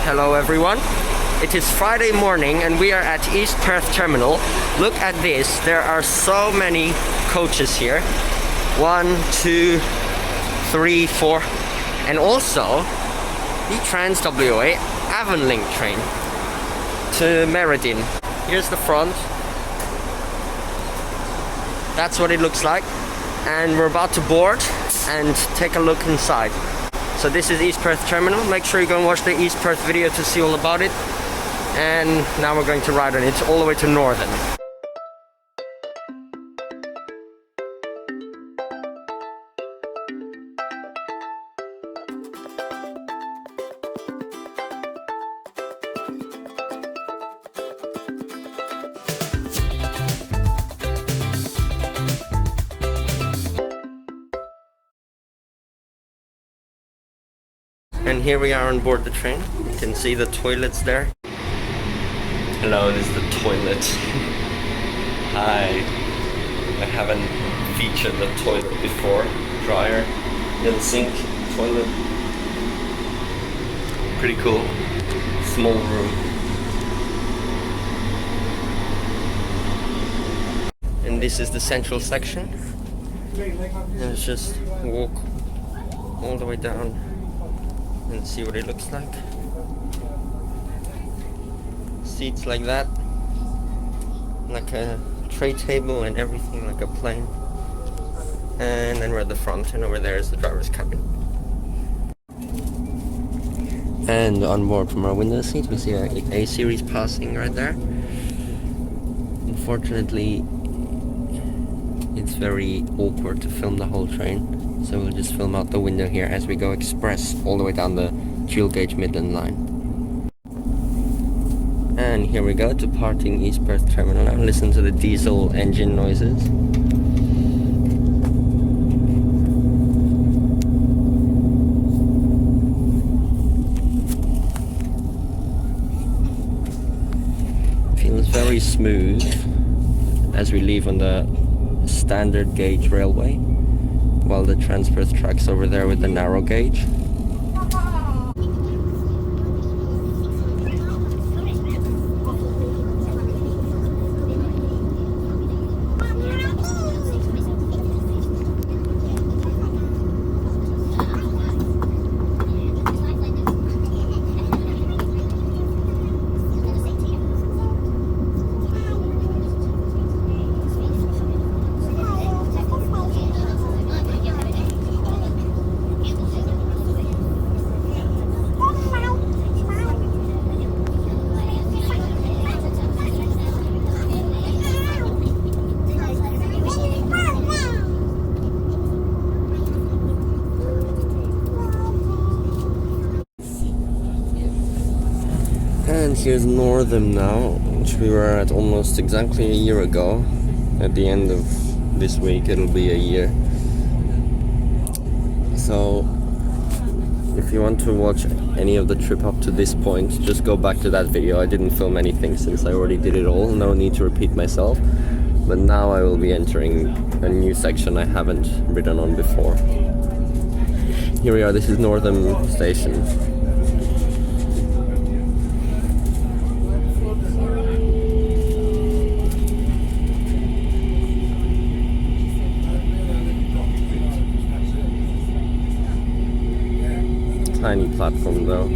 Hello everyone. It is Friday morning and we are at East Perth Terminal. Look at this, there are so many coaches here. 1, 2, 3, 4, and also the TransWA MerredinLink train to Merredin. Here's the front. That's what it looks like. And we're about to board and take a look inside. So this is East Perth Terminal. Make sure you go and watch the East Perth video to see all about it. And now we're going to ride on it all the way to Northam. And here we are on board the train. You can see the toilets there. Hello, this is the toilet. Hi. I haven't featured the toilet before. Dryer, little sink, toilet. Pretty cool. Small room. And this is the central section. And let's just walk all the way down and see what it looks like. Seats like that, like a tray table and everything, like a plane. And then we're at the front, and over there is the driver's cabin. And on board from our window seat we see a series passing right there. Unfortunately it's very awkward to film the whole train, so we'll just film out the window here as we go express all the way down the dual gauge Midland line. And here we go, departing East Perth Terminal now. Listen to the diesel engine noises. Feels very smooth as we leave on the standard gauge railway, while the Transperth track's over there with the narrow gauge. And here's Northam now, which we were at almost exactly a year ago. At the end of this week it'll be a year. So if you want to watch any of the trip up to this point, just go back to that video. I didn't film anything since I already did it all, no need to repeat myself. But now I will be entering a new section I haven't ridden on before. Here we are, this is Northam station. Tiny platform though.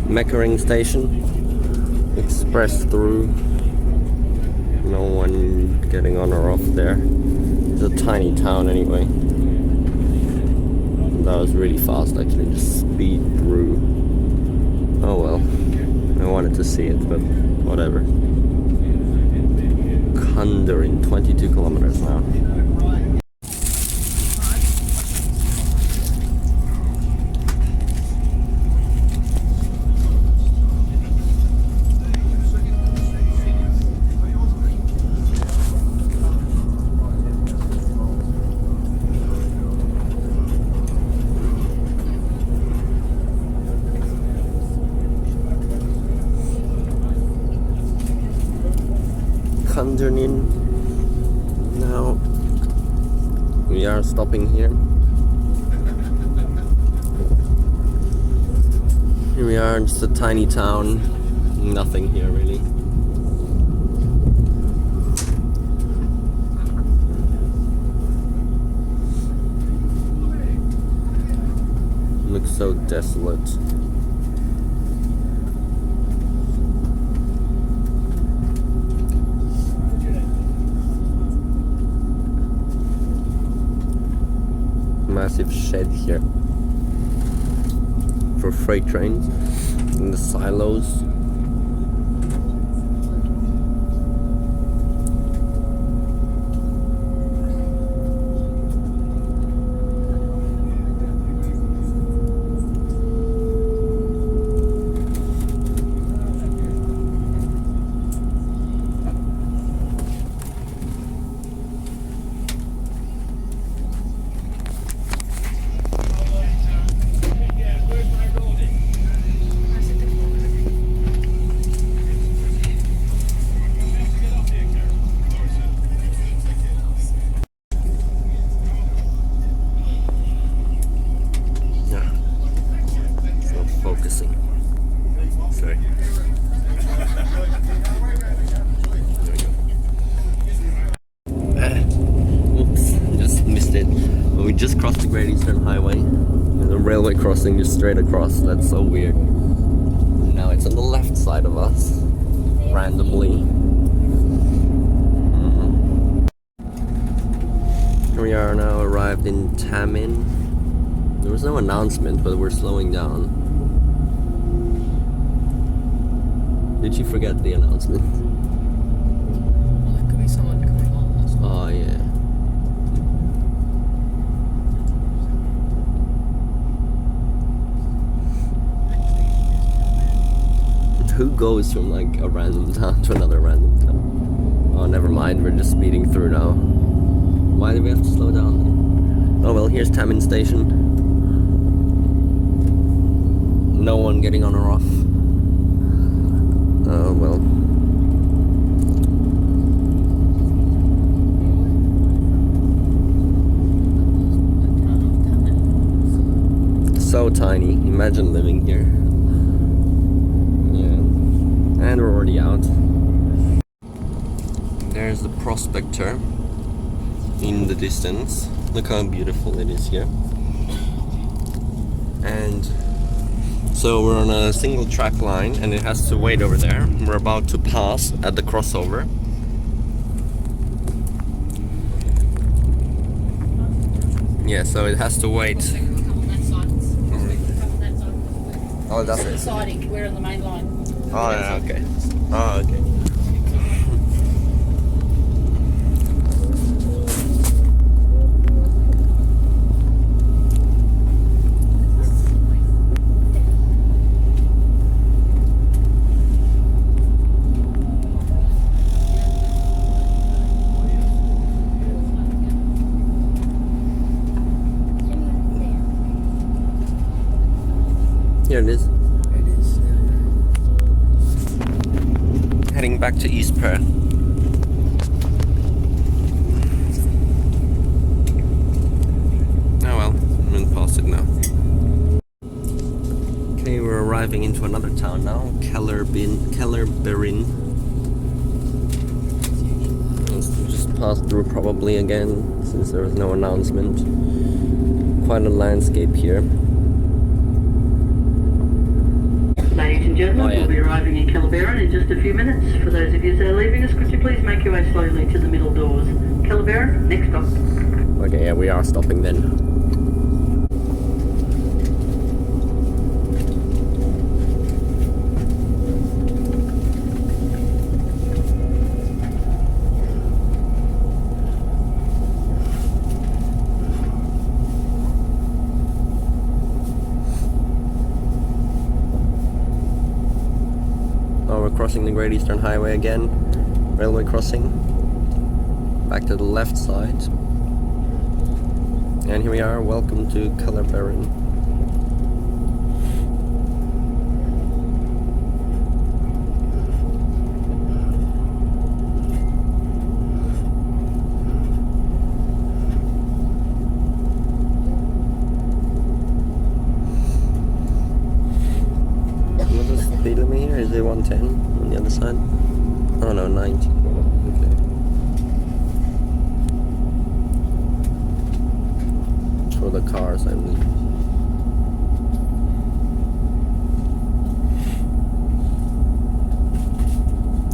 Meckering station. Express through. No one getting on or off there. It's a tiny town anyway. That was really fast actually, just speed through. Oh well, I wanted to see it, but whatever. Cunderdin, 22 kilometers now. Cunderdin. Now we are stopping here. Here we are, just a tiny town. Nothing here really. Looks so desolate. Massive shed here for freight trains in the silos. Just crossed the Great Eastern Highway and the railway crossing just straight across. That's so weird. Now it's on the left side of us, randomly. Here we are now, arrived in Tammin. There was no announcement, but we're slowing down. Did you forget the announcement? Well, it could be someone coming on. Oh yeah. Who goes from like a random town to another random town? Oh, never mind, we're just speeding through now. Why do we have to slow down? Oh well, here's Tammin Station. No one getting on or off. Oh well. So tiny, imagine living here. And we're already out. There's the Prospector in the distance. Look how beautiful it is here. And so we're on a single track line and it has to wait over there. We're about to pass at the crossover. Yeah, so it has to wait. Oh, that's it. Siding, we're on the main line. Oh, yeah, okay. Oh, okay. Here it is. Heading back to East Perth. Oh well, I'm in past it now. Okay, we're arriving into another town now, Kellerberrin. Let's just pass through probably again, since there was no announcement. Quite a landscape here. Ladies and gentlemen, we'll be arriving in Kellerberrin in just a few minutes. For those of you that are leaving us, could you please make your way slowly to the middle doors? Kellerberrin, next stop. Okay, yeah, we are stopping then. Crossing the Great Eastern Highway again, railway crossing, back to the left side, and here we are, welcome to Kellerberrin. speed limit here? Is it 110 on the other side? Oh no, 90. Okay. For the cars, I believe.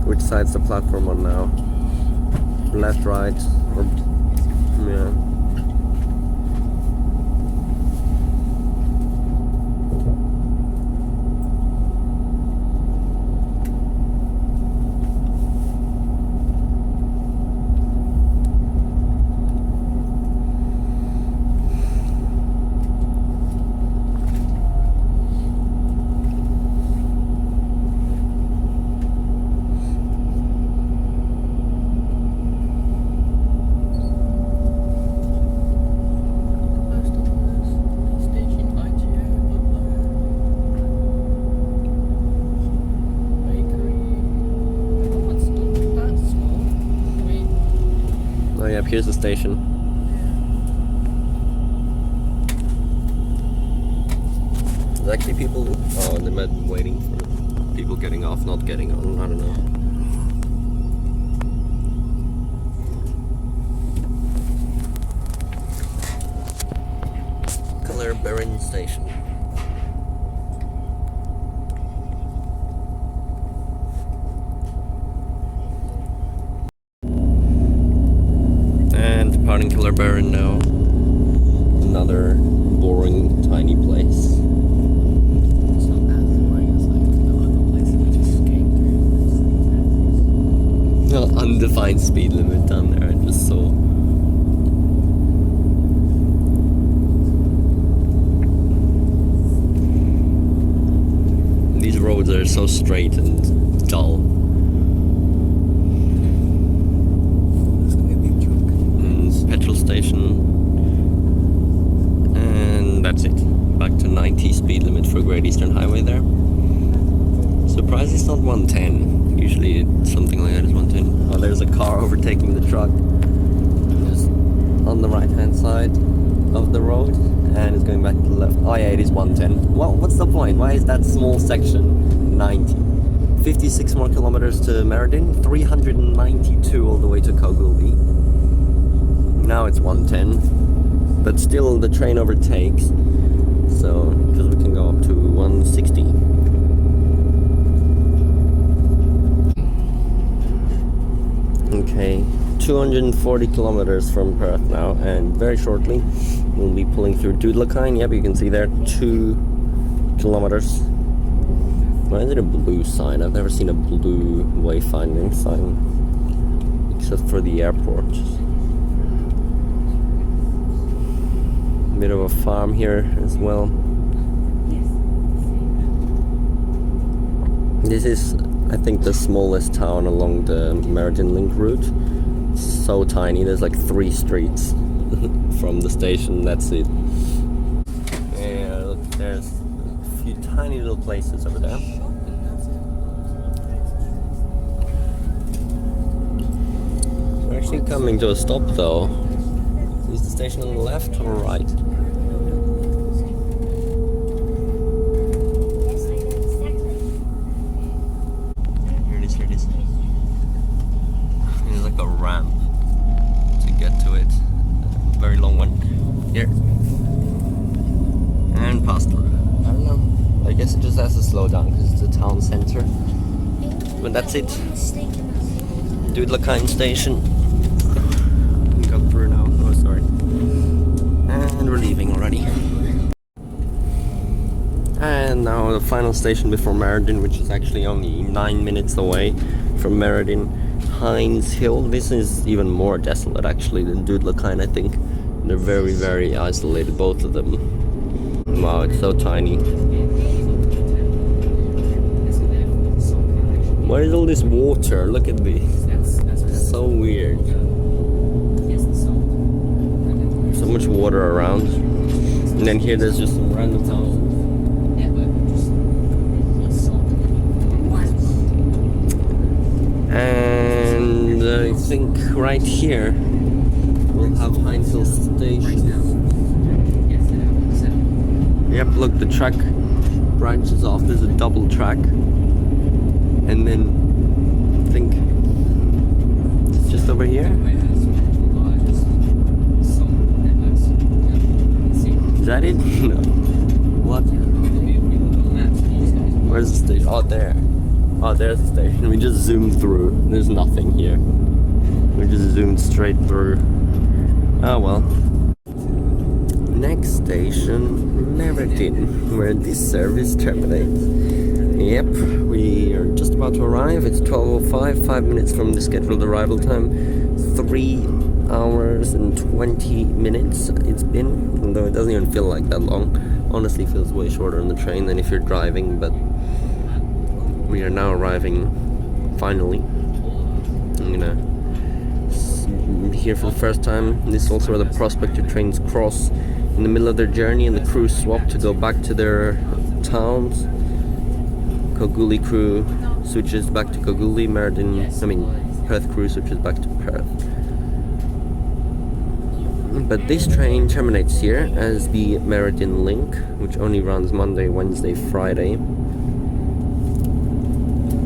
Which side's the platform on now? Left, right, or yeah. Here's the station. There's actually people. Oh, they might be waiting for people getting off, not getting on. I don't know. Kellerberrin station. Departing Kellerberrin now. Another boring, tiny place. It's not as boring as like the other places we just came through. No, undefined speed limit down there, I just saw. These roads are so straight and dull. Petrol station, and that's it. Back to 90 speed limit for Great Eastern Highway there. Surprised it's not 110. Usually it's something like that is 110. Oh, there's a car overtaking the truck just on the right hand side of the road, and it's going back to the left. Oh yeah, it is 110. Well, what's the point? Why is that small section 90? 56 more kilometers to Merredin, 392 all the way to Cogilby. Now it's 110, but still the train overtakes, so because we can go up to 160. Okay, 240 kilometers from Perth now, and very shortly we'll be pulling through Doodlakine. Yep, you can see there 2 kilometers. Why is it a blue sign? I've never seen a blue wayfinding sign except for the airport. Bit of a farm here as well. This is, I think, the smallest town along the MerredinLink route. It's so tiny, there's like 3 streets from the station, that's it. Yeah, look, there's a few tiny little places over there. We're actually coming to a stop though. Is the station on the left or right? Here it is, here it is. There's like a ramp to get to it. A very long one. Here. And pass through. I don't know. I guess it just has to slow down because it's a town center. But that's it. Doodlakine station. Got through now. Oh, sorry. And we're leaving already. And now the final station before Merredin, which is actually only 9 minutes away from Merredin, Hines Hill. This is even more desolate actually than Doodlakine, I think. They're very, very isolated, both of them. Wow, it's so tiny. Where is all this water? Look at this. So weird. So much water around. And then here there's just some random houses. And I think right here we'll have Hines Hill Station. Yep, look, the track branches off. There's a double track, and then I think it's just over here. Is that it? No. What? Where's the station? Oh, there. Oh, there's the station. We just zoomed through. There's nothing here. We just zoomed straight through. Oh well. Next station, Merredin, where this service terminates. Yep, we are just about to arrive. It's 12:05, 5 minutes from the scheduled arrival time. 3 hours and 20 minutes it's been, although it doesn't even feel like that long. Honestly, it feels way shorter on the train than if you're driving, but we are now arriving, finally. I'm gonna here for the first time. This is also where the Prospector trains cross in the middle of their journey, and the crew swap to go back to their towns. Kalgoorlie crew switches back to Kalgoorlie, Perth crew switches back to Perth. But this train terminates here as the MerredinLink, which only runs Monday, Wednesday, Friday.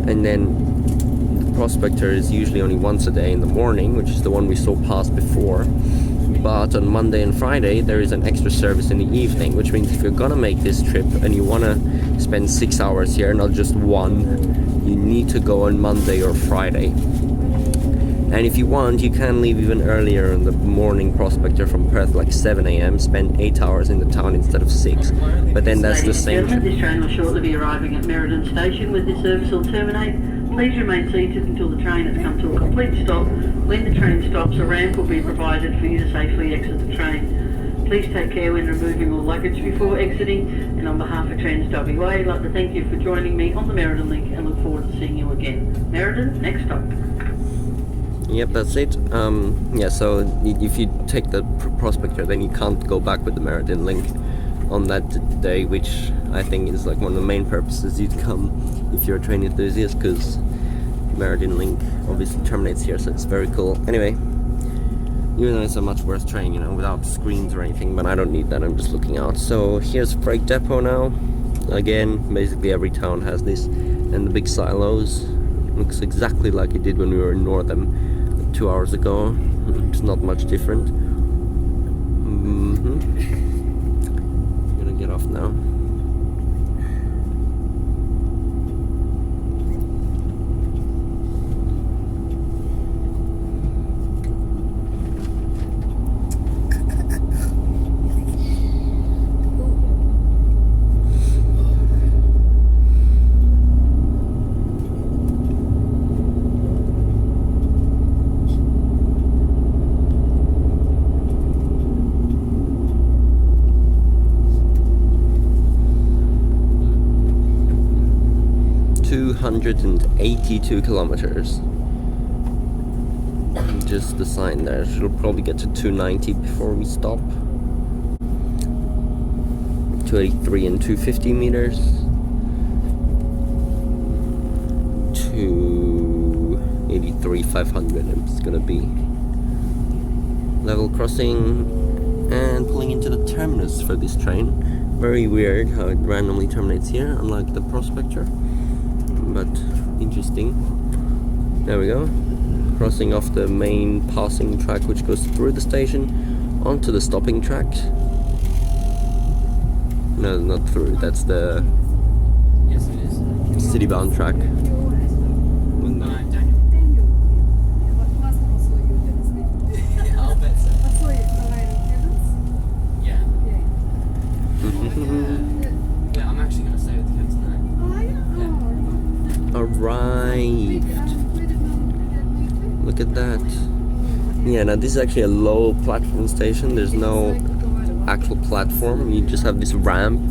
And then the Prospector is usually only once a day in the morning, which is the one we saw pass before. But on Monday and Friday there is an extra service in the evening, which means if you're gonna make this trip and you wanna spend 6 hours here, not just one, you need to go on Monday or Friday. And if you want, you can leave even earlier on the morning Prospector from Perth, like 7 a.m, spend 8 hours in the town instead of 6. But then that's the same trip. This train will shortly be arriving at Merredin station, where this service will terminate. Please remain seated until the train has come to a complete stop. When the train stops, a ramp will be provided for you to safely exit the train. Please take care when removing all luggage before exiting, and on behalf of TransWA, I'd like to thank you for joining me on the MerredinLink and look forward to seeing you again. Merredin, next stop. Yep, that's it. Yeah, so if you take the Prospector, then you can't go back with the MerredinLink on that day, which I think is like one of the main purposes you'd come if you're a train enthusiast, because MerredinLink obviously terminates here, so it's very cool. Anyway, even though it's a much worse train, you know, without screens or anything, but I don't need that, I'm just looking out. So here's Freight Depot now. Again, basically every town has this, and the big silos. Looks exactly like it did when we were in Northam 2 hours ago. It's not much different. I'm gonna get off now. And 82 kilometers. Just the sign there. She'll probably get to 290 before we stop. 283 and 250 meters. 283, 500. It's gonna be level crossing and pulling into the terminus for this train. Very weird how it randomly terminates here, unlike the Prospector. But interesting. There we go. Crossing off the main passing track, which goes through the station onto the stopping track. No, not through. That's the city-bound track. Arrived. Look at that. Yeah, now this is actually a low platform station. There's no actual platform. You just have this ramp,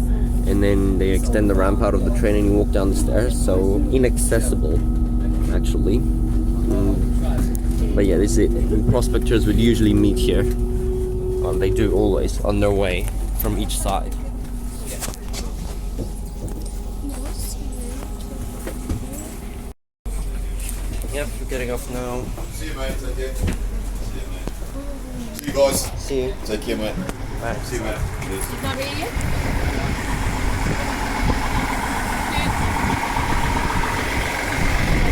and then they extend the ramp out of the train and you walk down the stairs. So inaccessible, actually. But yeah, this is it. Prospectors would usually meet here. Well, they do always, on their way from each side. Yep, we're getting off now. See you, mate. Take care. See you, mate. See you, guys. See you. Take care, mate. Bye. See you, mate. Not here yet?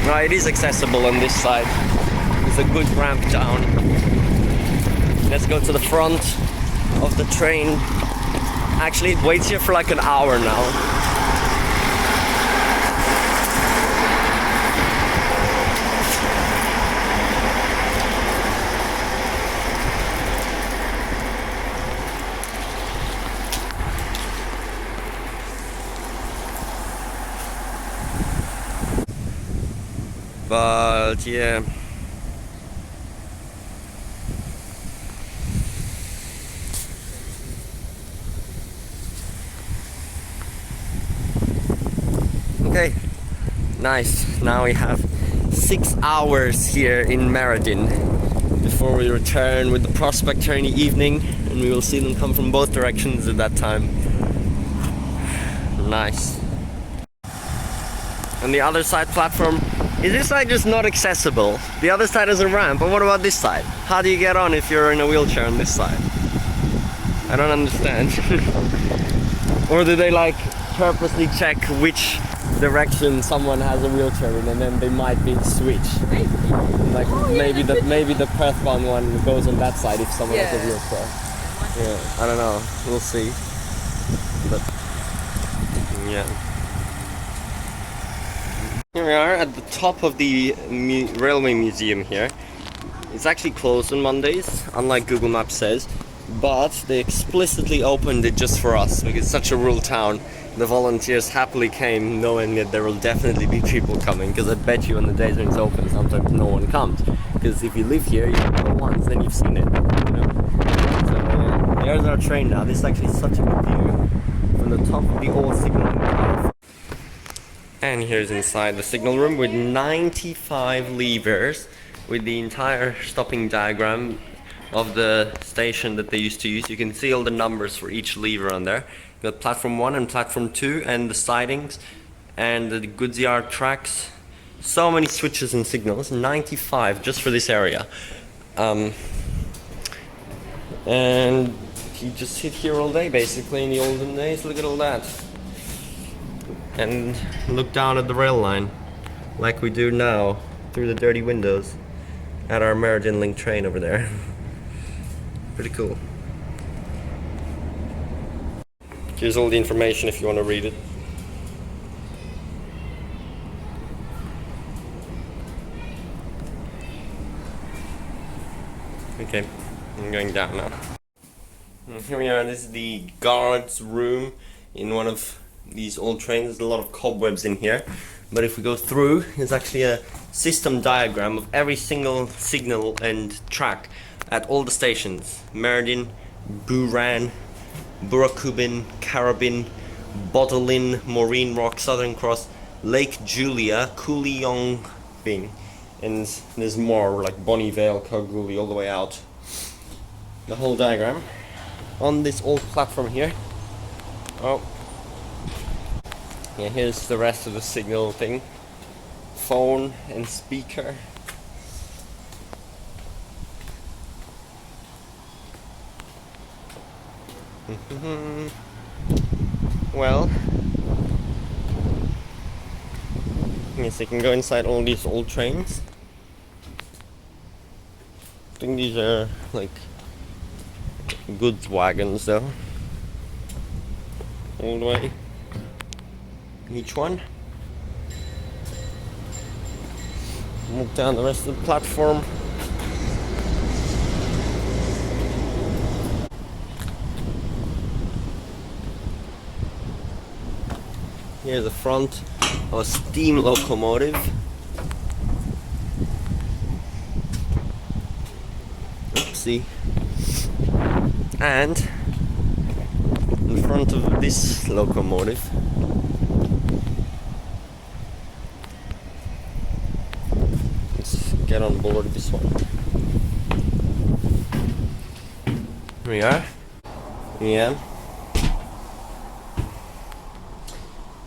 No, it is accessible on this side. There's a good ramp down. Let's go to the front of the train. Actually, it waits here for like an hour now. But yeah. Okay, nice. Now we have 6 hours here in Merredin before we return with the Prospector in the evening, and we will see them come from both directions at that time. Nice. On the other side platform, is this side just not accessible? The other side has a ramp, but what about this side? How do you get on if you're in a wheelchair on this side? I don't understand. Or do they like purposely check which direction someone has a wheelchair in, and then they might be switched? Like maybe the Perth-bound one goes on that side if someone has a wheelchair. Yeah, I don't know. We'll see. But yeah. Here we are at the top of the railway museum here. It's actually closed on Mondays, unlike Google Maps says, but they explicitly opened it just for us because it's such a rural town. The volunteers happily came knowing that there will definitely be people coming, because I bet you on the days when it's open sometimes no one comes, because if you live here you go once then you've seen it, you know. So there's our train now. This is actually such a good view from the top of the old signal tower. And here's inside the signal room with 95 levers with the entire stopping diagram of the station that they used to use. You can see all the numbers for each lever on there. You got platform 1 and platform 2 and the sidings and the goods yard tracks. So many switches and signals, 95 just for this area. And you just sit here all day basically in the olden days. Look at all that. And look down at the rail line like we do now through the dirty windows at our MerredinLink train over there. Pretty cool. Here's all the information if you want to read it. Okay, I'm going down now. And here we are. This is the guard's room in one of these old trains. There's a lot of cobwebs in here, but if we go through, there's actually a system diagram of every single signal and track at all the stations: Merredin, Buran, Burrakubin, Carabin, Bodolin, Maureen Rock, Southern Cross, Lake Julia, Cooleyongbing, and there's more like Bonnyvale, Kalgoorlie, all the way out. The whole diagram on this old platform here. Oh. Yeah, here's the rest of the signal thing. Phone and speaker. Well, yes, you can go inside all these old trains. I think these are like goods wagons though. All the way. Each one. Walk down the rest of the platform. Here's the front of a steam locomotive. Oopsie. And in front of this locomotive, let's get on board this one. Here we are. Yeah.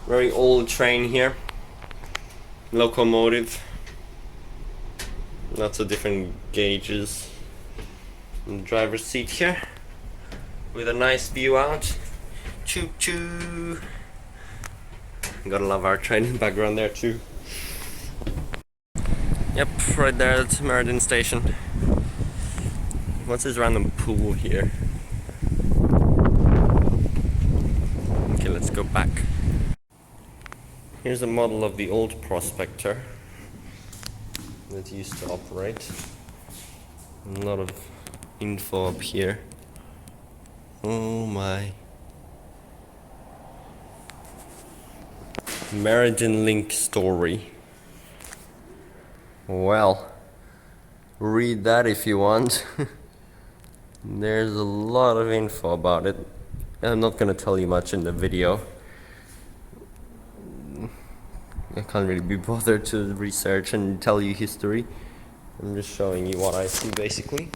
Very old train here. Locomotive. Lots of different gauges. And the driver's seat here with a nice view out. Choo choo. Gotta love our train in the background there too. Yep, right there, that's Merredin station. What's this random pool here? Okay, let's go back. Here's a model of the old Prospector that used to operate. A lot of info up here. Oh my. MerredinLink story. Well, read that if you want. There's a lot of info about it. I'm not gonna tell you much in the video. I can't really be bothered to research and tell you history. I'm just showing you what I see basically.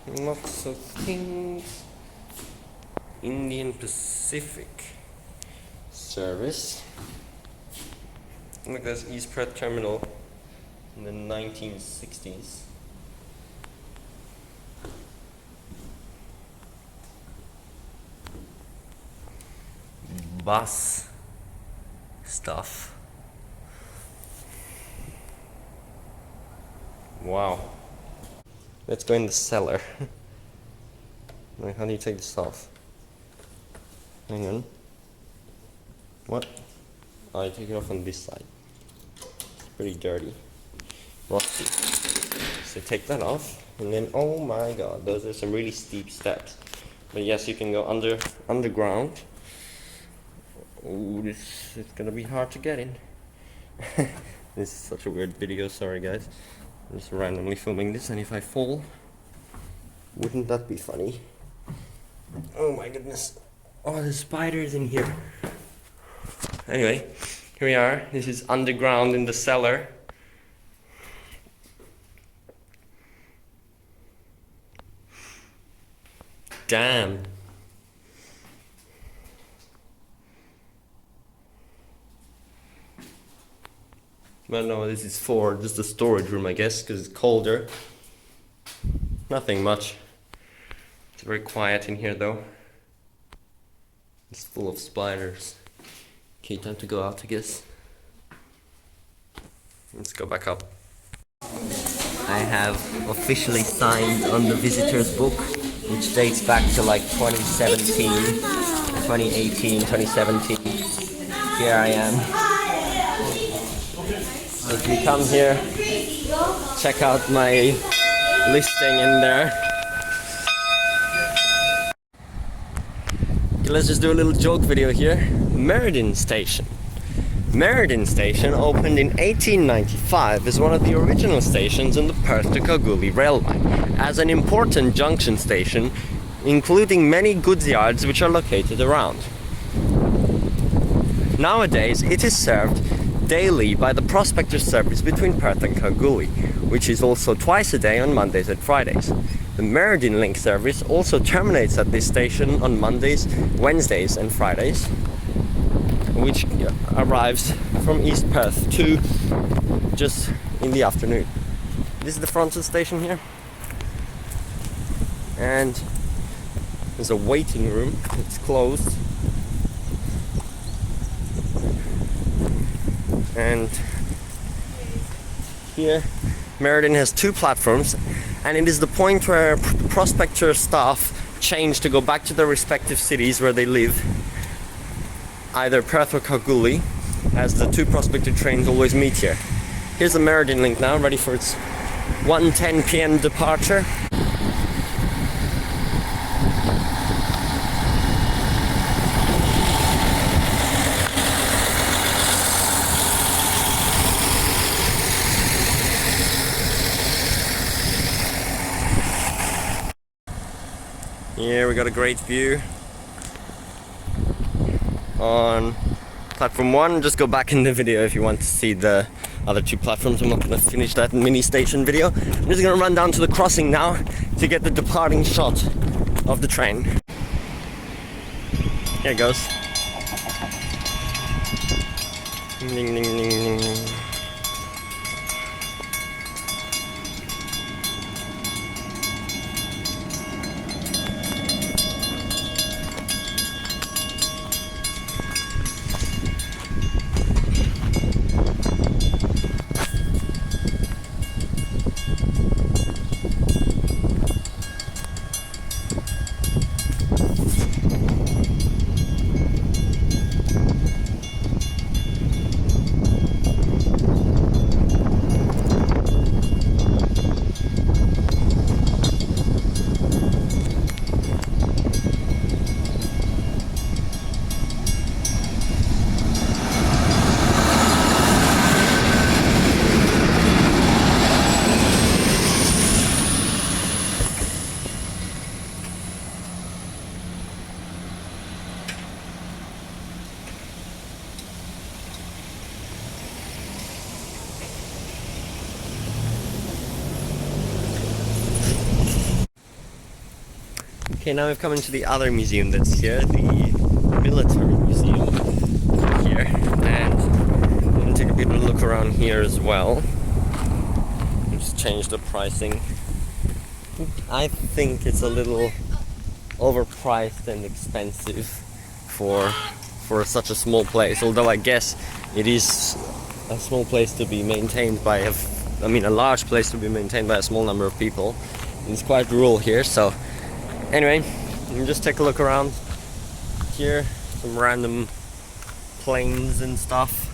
Lots of things. Indian Pacific service. Look, that's East Perth terminal in the 1960s. Bus stuff. Wow. Let's go in the cellar. Wait, how do you take this off? Hang on. What? Oh, you take it off on this side. It's pretty dirty. Rusty. So take that off, and then, oh my god, those are some really steep steps. But yes, you can go underground. Oh, this is gonna be hard to get in. This is such a weird video, sorry guys. I'm just randomly filming this, and if I fall, wouldn't that be funny? Oh my goodness. Oh, there's spiders in here. Anyway, here we are. This is underground in the cellar. Damn. Well, no, this is for just a storage room, I guess, because it's colder. Nothing much. It's very quiet in here, though. It's full of spiders. Okay, time to go out, I guess. Let's go back up. I have officially signed on the visitor's book, which dates back to like 2017, 2018, 2017. Here I am. If you come here, check out my listing in there. Okay, let's just do a little joke video here. Merredin Station. Merredin Station opened in 1895 as one of the original stations on the Perth to Kalgoorlie rail line, as an important junction station, including many goods yards which are located around. Nowadays, it is served daily by the Prospector service between Perth and Kalgoorlie, which is also twice a day on Mondays and Fridays. The MerredinLink service also terminates at this station on Mondays, Wednesdays and Fridays, which arrives from East Perth to just in the afternoon. This is the front of the station here, and there's a waiting room. It's closed. And here, Merredin has two platforms, and it is the point where Prospector staff change to go back to their respective cities where they live, either Perth or Kalgoorlie, as the two Prospector trains always meet here. Here's the MerredinLink now, ready for its 1:10 p.m. departure. Here we got a great view on platform 1. Just go back in the video if you want to see the other two platforms. I'm not going to finish that mini station video. I'm just going to run down to the crossing now to get the departing shot of the train. Here it goes. Ding, ding, ding, ding. Okay, now we've come into the other museum that's here, the military museum here, and I'm gonna take a bit of a look around here as well. Just change the pricing. I think it's a little overpriced and expensive for such a small place, although I guess it is a small place to be maintained by a large place to be maintained by a small number of people. It's quite rural here, so anyway, you can just take a look around here, some random planes and stuff.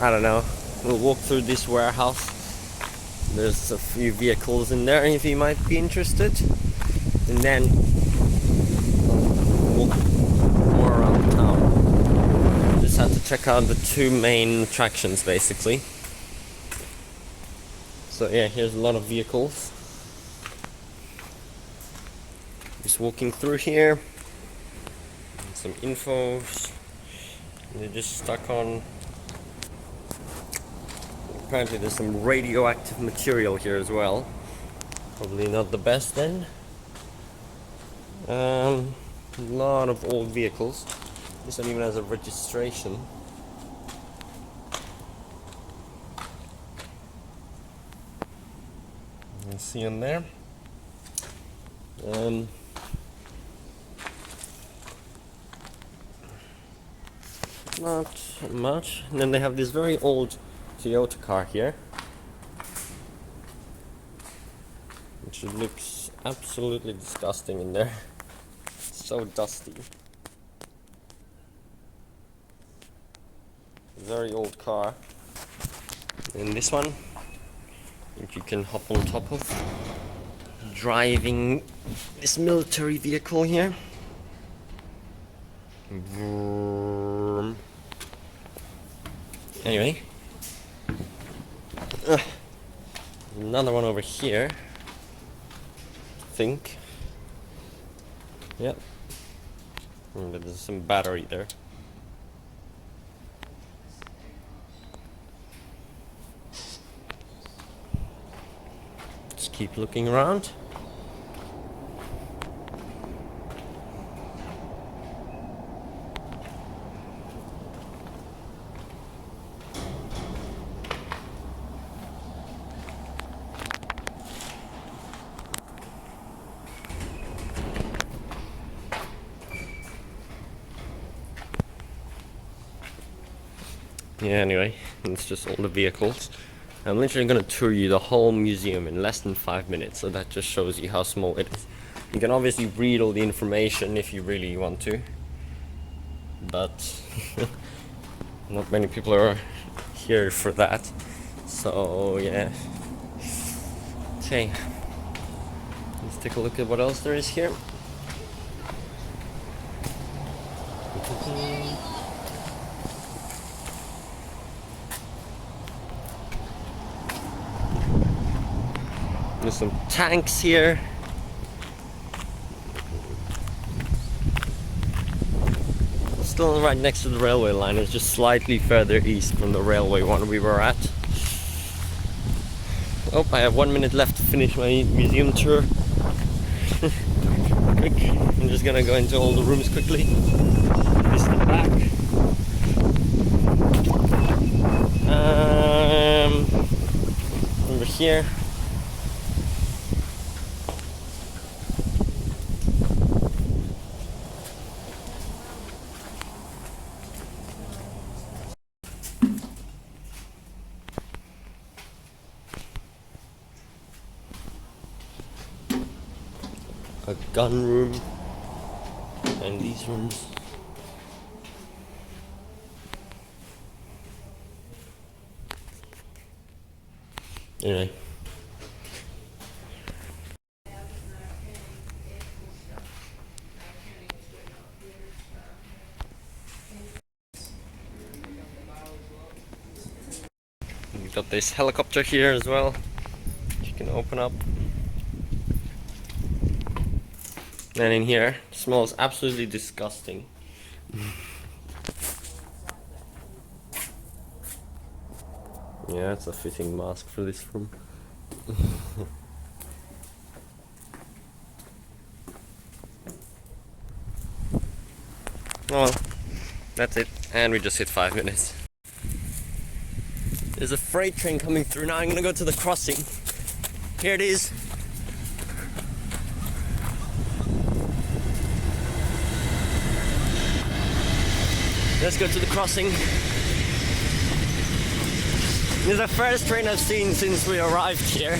I don't know, we'll walk through this warehouse. There's a few vehicles in there if you might be interested, and then walk more around town. Just have to check out the two main attractions basically. So yeah, here's a lot of vehicles. Just walking through here. Some infos. And they're just stuck on. Apparently there's some radioactive material here as well. Probably not the best then. A lot of old vehicles. This one even has a registration. You can see in there. Not much. And then they have this very old Toyota car here, which looks absolutely disgusting in there. It's so dusty. Very old car. And this one, which you can hop on top of, driving this military vehicle here. Vroom. Anyway, another one over here, I think. Yep. But there's some battery there. Just keep looking around. Yeah, anyway, it's just all the vehicles. I'm literally going to tour you the whole museum in less than 5 minutes, so that just shows you how small it is. You can obviously read all the information if you really want to, but not many people are here for that, so yeah. Okay, let's take a look at what else there is here. There's some tanks here. Still right next to the railway line. It's just slightly further east from the railway one we were at. Oh, I have 1 minute left to finish my museum tour. Quick, I'm just gonna go into all the rooms quickly. This is the back. Over here. A gun room, and these rooms. Anyway. We've got this helicopter here as well, which you can open up. And in here, it smells absolutely disgusting. Yeah, it's a fitting mask for this room. Well, that's it. And we just hit 5 minutes. There's a freight train coming through now. I'm gonna go to the crossing. Here it is. Let's go to the crossing. This is the first train I've seen since we arrived here.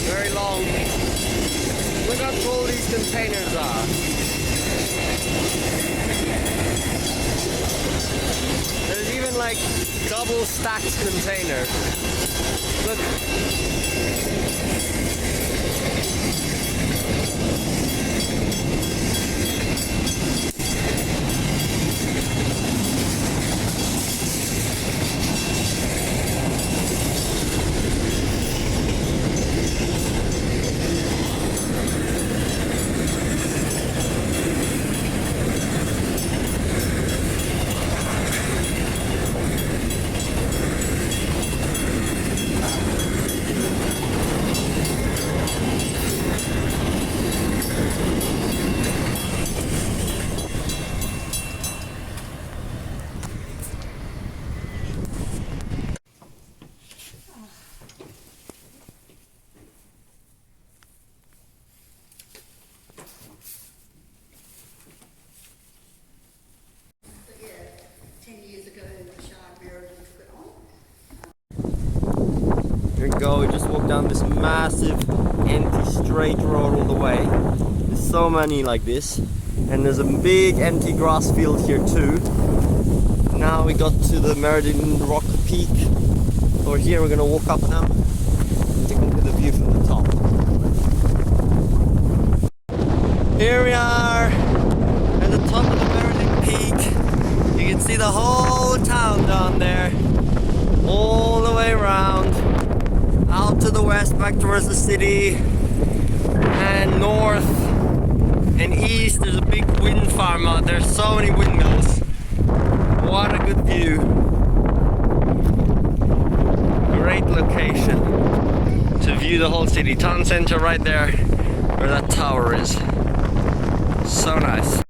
Very long. Look how tall these containers are. There's even like double stacked containers. Look. Here we go, we just walked down this massive empty straight road all the way. There's so many like this. And there's a big empty grass field here too. Now we got to the Merredin rock peak. Over here we're gonna walk up now and take a look at the view from the top. Here we are at the top of the Merredin peak. You can see the whole town down there. All the way around. Out to the west, back towards the city, and north and east. There's a big wind farm out there. So many windmills. What a good view. Great location to view the whole city. Town center right there where that tower is. So nice.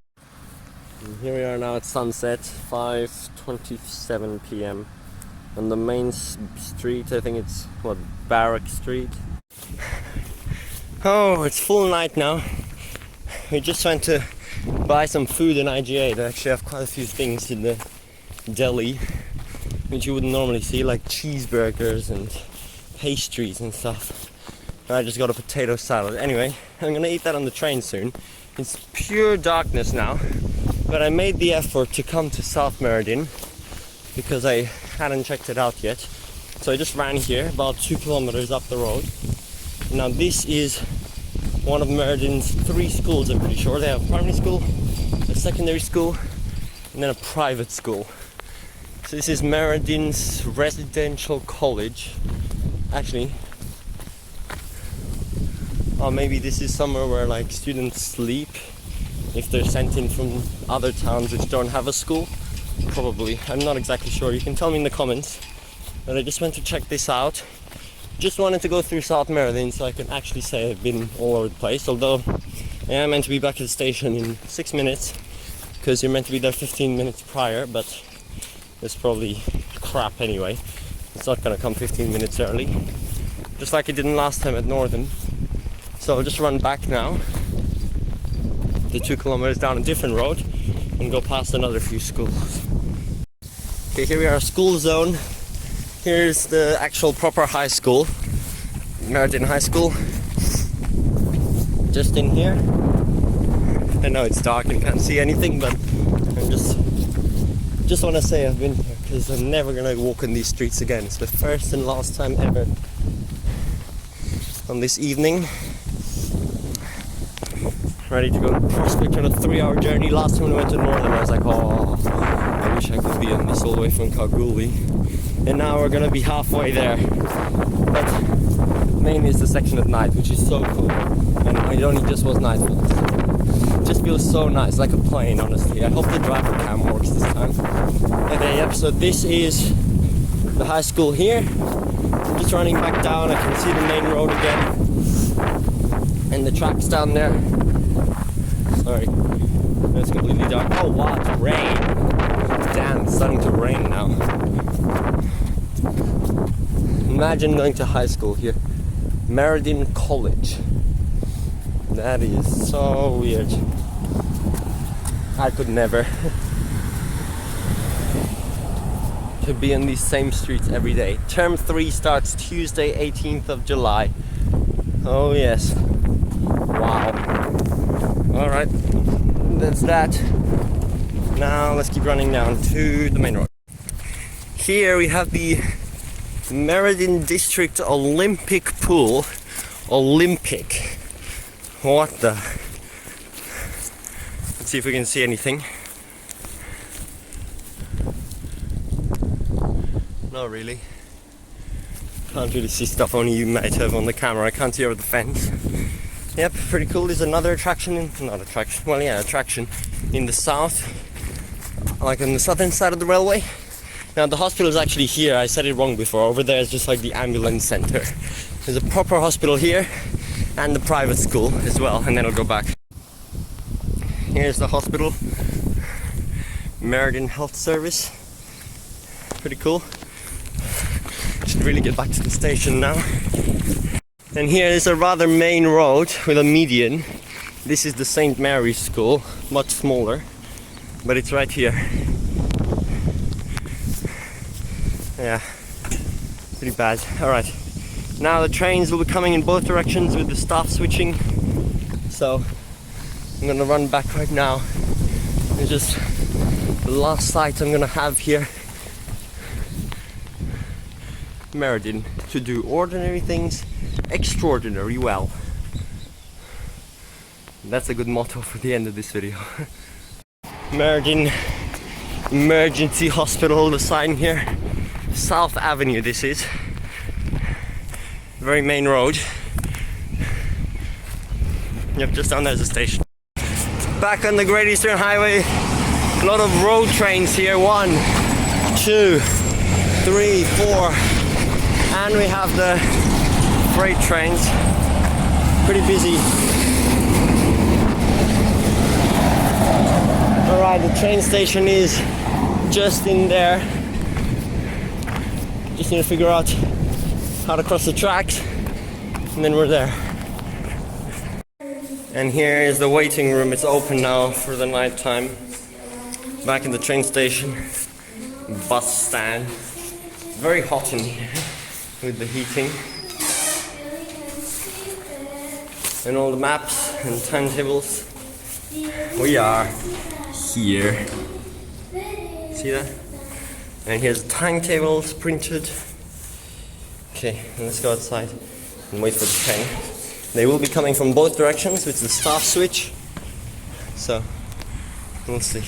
And here we are now at sunset, 5:27 p.m. on the main street. I think it's what, Barrack Street. Oh, it's full night now. We just went to buy some food in IGA. They actually have quite a few things in the deli which you wouldn't normally see, like cheeseburgers and pastries and stuff. I just got a potato salad. Anyway, I'm gonna eat that on the train soon. It's pure darkness now, but I made the effort to come to South Merredin because I hadn't checked it out yet. So I just ran here, about 2 kilometers up the road. Now this is one of Merredin's 3 schools, I'm pretty sure. They have a primary school, a secondary school, and then a private school. So this is Merredin's residential college. Actually, or maybe this is somewhere where like students sleep if they're sent in from other towns which don't have a school. Probably, I'm not exactly sure. You can tell me in the comments. But I just went to check this out. Just wanted to go through South Merredin so I can actually say I've been all over the place. Although I am meant to be back at the station in 6 minutes because you're meant to be there 15 minutes prior, but it's probably crap anyway. It's not gonna come 15 minutes early, just like it didn't last time at Northam. So I'll just run back now, the 2 kilometers down a different road, and go past another few schools. Okay, here we are, school zone. Here's the actual proper high school. Merredin High School. Just in here. I know it's dark and can't see anything, but I'm just want to say I've been here because I'm never gonna walk in these streets again. It's the first and last time ever on this evening. Ready to go to Prospector on a 3-hour journey. Last time we went to Northam, I was like, oh, I wish I could be on this all the way from Kalgoorlie. And now we're gonna be halfway there. But mainly it's the section at night, which is so cool. And it only just was nightfall. It just feels so nice, like a plane, honestly. I hope the driver cam works this time. Okay, yep, so this is the high school here. I'm just running back down. I can see the main road again. And the tracks down there. Sorry, it's completely dark. Oh wow, it's rain. Damn, it's starting to rain now. Imagine going to high school here. Merredin College. That is so weird. I could never. To be on these same streets every day. Term 3 starts Tuesday, 18th of July. Oh yes. Wow. Alright, that's that. Now let's keep running down to the main road. Here we have the Merredin District Olympic Pool. Olympic. What the? Let's see if we can see anything. Not really. Can't really see stuff, only you might have on the camera. I can't see over the fence. Yep, pretty cool. There's another attraction attraction in the south, like on the southern side of the railway. Now the hospital is actually here. I said it wrong before. Over there is just like the ambulance center. There's a proper hospital here and the private school as well, and then I'll go back. Here's the hospital, Merredin Health Service. Pretty cool. Should really get back to the station now. And here is a rather main road with a median. This is the St. Mary's School, much smaller, but it's right here. Yeah, pretty bad. Alright, now the trains will be coming in both directions with the staff switching. So I'm gonna run back right now. It's just the last sight I'm gonna have here. Merredin, to do ordinary things extraordinary well. That's a good motto for the end of this video. Merredin Emergency Hospital, the sign here. South Avenue this is. Very main road. Yep, just down there's the station. Back on the Great Eastern Highway. A lot of road trains here. 1, 2, 3, 4. And we have the freight trains. Pretty busy. Alright, the train station is just in there. Just need to figure out how to cross the tracks, and then we're there. And here is the waiting room. It's open now for the night time. Back in the train station, bus stand. Very hot in here with the heating. And all the maps and timetables. We are here. See that? And here's the timetables printed. Okay, let's go outside and wait for the train. They will be coming from both directions with the staff switch. So, we'll see.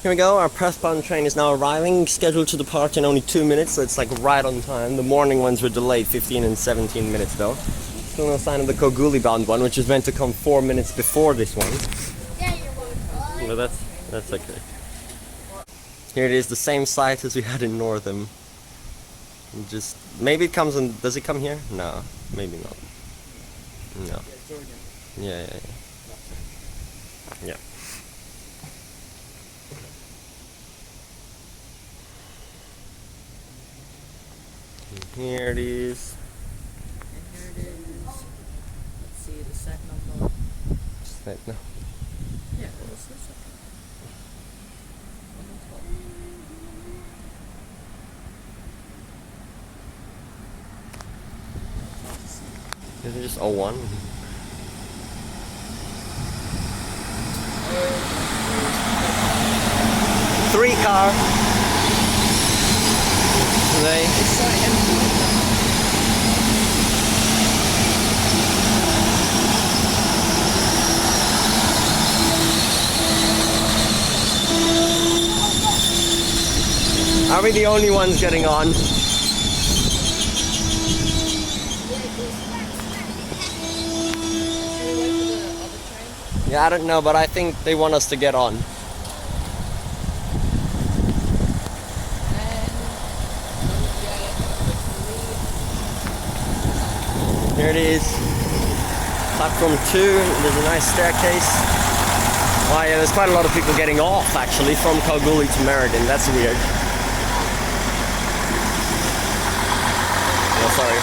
Here we go, our Perth-bound train is now arriving, scheduled to depart in only 2 minutes, so it's like right on time. The morning ones were delayed 15 and 17 minutes though. Still no sign of the Kalgoorlie-bound one, which is meant to come 4 minutes before this one. But that's okay. Here it is, the same site as we had in Northam. Just maybe it comes on. Does it come here? No, maybe not. No. Yeah. And here it is. And here it is. Let's see the set number. Set no. Yeah, what's the set? On the top. Is it just 01? Three car. Today. It's so empty. Are we the only ones getting on? Yeah, I don't know, but I think they want us to get on. Here it is. Platform 2, there's a nice staircase. Oh yeah, there's quite a lot of people getting off actually from Kalgoorlie to Merredin. That's weird. Oh, sorry.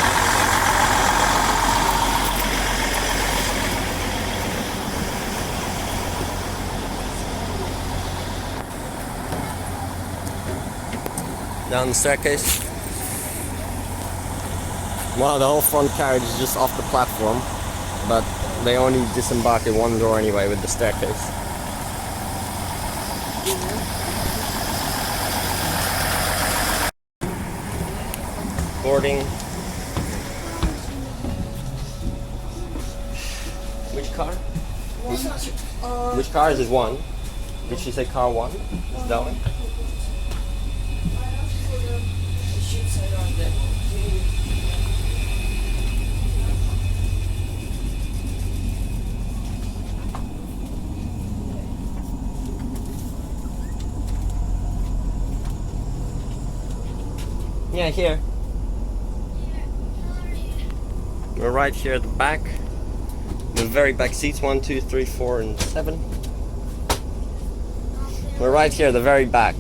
Down the staircase. Wow, the whole front carriage is just off the platform, but they only disembark at one door anyway with the staircase. Boarding. Which car? Which car is this one? Did she say car one? Is that one? Yeah, here. We're right here at the back. The very back seats, 1, 2, 3, 4, and 7. We're right here, the very back.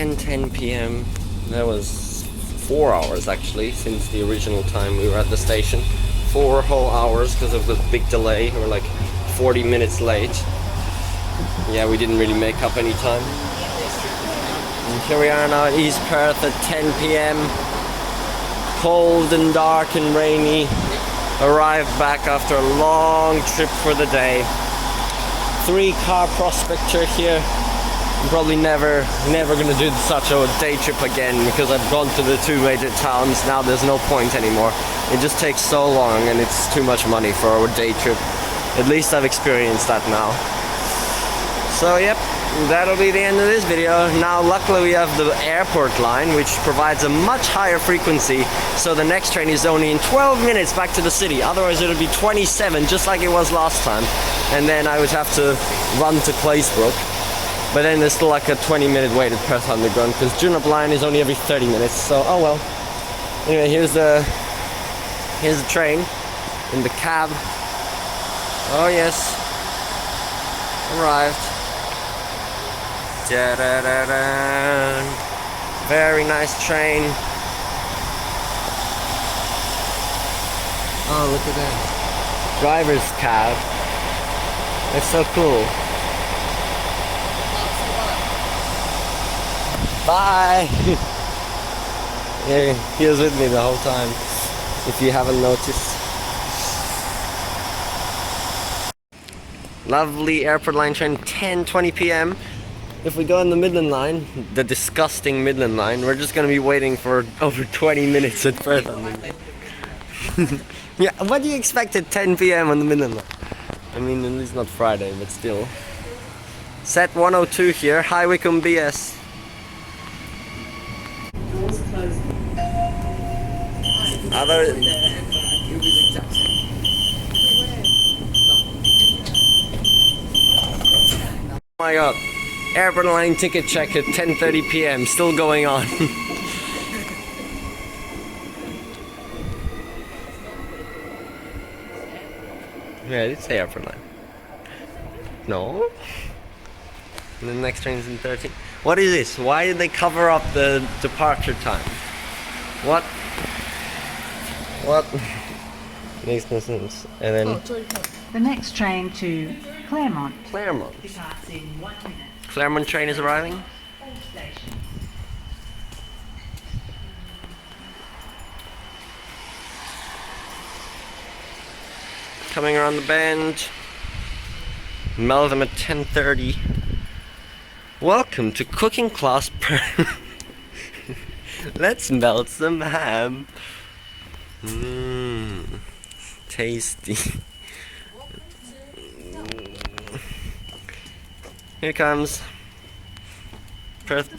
10:10 p.m. That was 4 hours actually since the original time we were at the station. 4 whole hours because of the big delay. We were like 40 minutes late. Yeah, we didn't really make up any time. And here we are now at East Perth at 10 p.m. Cold and dark and rainy. Arrived back after a long trip for the day. 3-car Prospector here. I'm probably never gonna do such a day trip again because I've gone to the 2 major towns. Now there's no point anymore. It just takes so long and it's too much money for a day trip. At least I've experienced that now. So yep, that'll be the end of this video. Now luckily we have the airport line which provides a much higher frequency, so the next train is only in 12 minutes back to the city. Otherwise it would be 27 just like it was last time, and then I would have to run to Claysbrook. But then there's still like a 20-minute wait at Perth Underground because Junip line is only every 30 minutes, so oh well. Anyway, here's the train in the cab. Oh yes, arrived. Da-da-da-da. Very nice train. Oh, look at that. Driver's cab. It's so cool. Bye! Yeah, he was with me the whole time, if you haven't noticed. Lovely airport line train, 10:20 p.m. If we go on the Midland line, the disgusting Midland line, we're just gonna be waiting for over 20 minutes at Perth. Yeah, what do you expect at 10 p.m. on the Midland line? I mean, at least not Friday, but still. Set 102 here, High Wycombe BS. Other... Oh my god. Airport line ticket check at 10:30 p.m. Still going on. Yeah, it's the airport line. No? And the next train is in 13. What is this? Why did they cover up the departure time? What? What? Makes no sense. And then... The next train to Claremont. Claremont. Departs in 1 minute. Claremont train is arriving. Station. Coming around the bend. Melt them at 10:30. Welcome to cooking class. Let's melt some ham. Tasty. Here comes Perth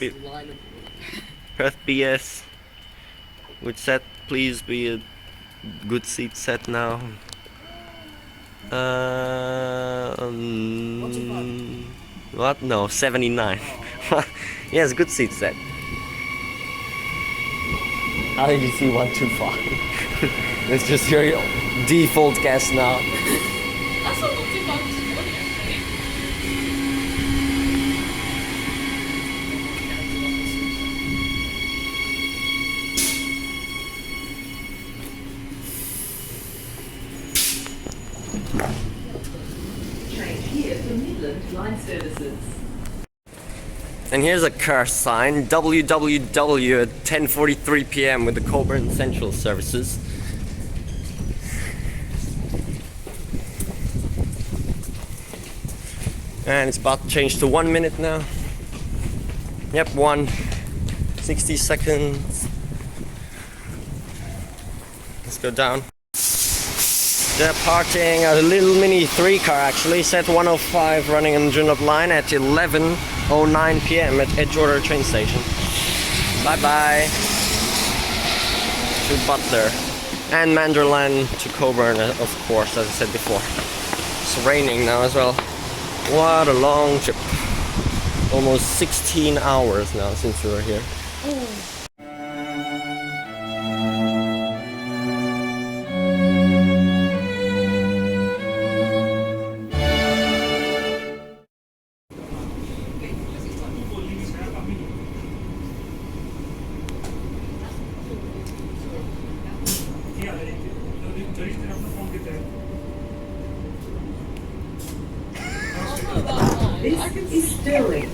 BS. Which set? Please be a good seat set now. What? No, 79. Yes, good seat set. How did you see 125? It's just your default guess now. I saw 125 this morning actually. Train here for Midland Line Services. And here's a curse sign, www at 10:43 p.m. with the Coburn Central services. And it's about to change to 1 minute now. Yep, 60 seconds. Let's go down. Departing a little mini 3-car actually, set 105 running on the Junip line at 11:09 p.m. at Edgewater train station. Bye bye to Butler and Manderland to Coburn, of course, as I said before. It's raining now as well. What a long trip. Almost 16 hours now since we were here. This is Stirling.